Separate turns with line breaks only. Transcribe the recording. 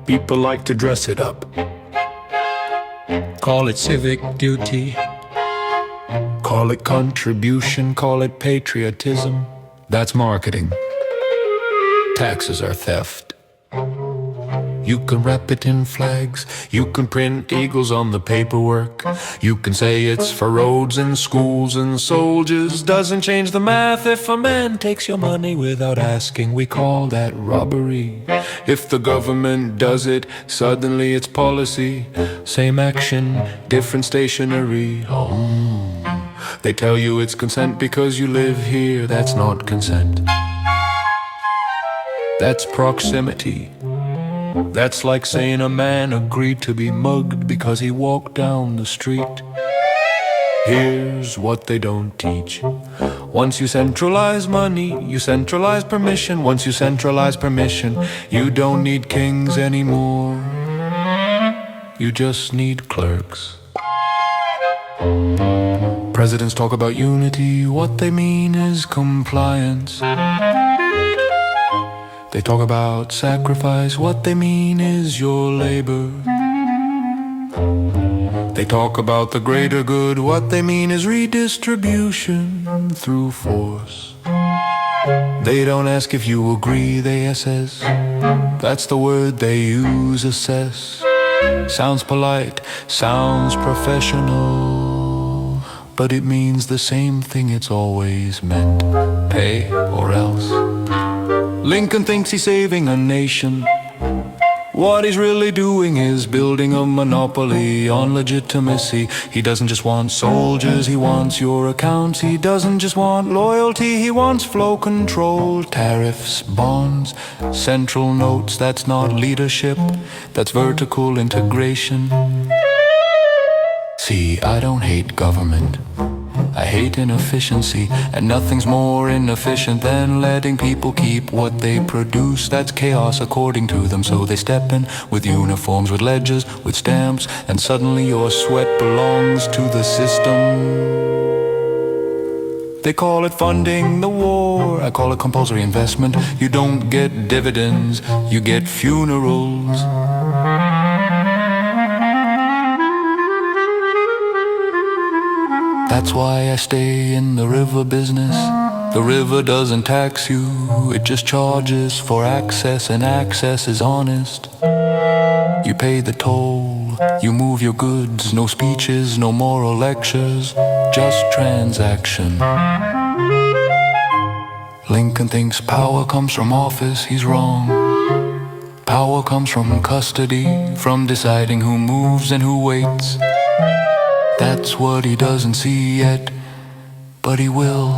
People like to dress it up. Call it civic duty. Call it contribution, call it patriotism. That's marketing. Taxes are theft. You can wrap it in flags, you can print eagles on the paperwork. You can say it's for roads and schools and soldiers. Doesn't change the math if a man takes your money without asking. We call that robbery. If the government does it, suddenly it's policy. Same action, different stationery. They tell you it's consent because you live here. That's not consent. That's proximity. That's like saying a man agreed to be mugged because he walked down the street. Here's what they don't teach. Once you centralize money, you centralize permission. Once you centralize permission, you don't need kings anymore. You just need clerks. Presidents talk about unity, what they mean is compliance. They talk about sacrifice, what they mean is your labor. They talk about the greater good, what they mean is redistribution through force. They don't ask if you agree, they assess. That's the word they use, assess. Sounds polite, sounds professional, but it means the same thing it's always meant. Pay or else. Lincoln thinks he's saving a nation. What he's really doing is building a monopoly on legitimacy. He doesn't just want soldiers, he wants your accounts. He doesn't just want loyalty, he wants flow control. Tariffs, bonds, central notes. That's not leadership, that's vertical integration. See, I don't hate government, I hate inefficiency, and nothing's more inefficient than letting people keep what they produce. That's chaos according to them, so they step in with uniforms, with ledgers, with stamps, and suddenly your sweat belongs to the system. They call it funding the war, I call it compulsory investment. You don't get dividends, you get funerals. That's why I stay in the river business. The river doesn't tax you, it just charges for access, and access is honest. You pay the toll, you move your goods. No speeches, no moral lectures, just transaction. Lincoln thinks power comes from office, he's wrong. Power comes from custody, from deciding who moves and who waits. That's what he doesn't see yet, but he will.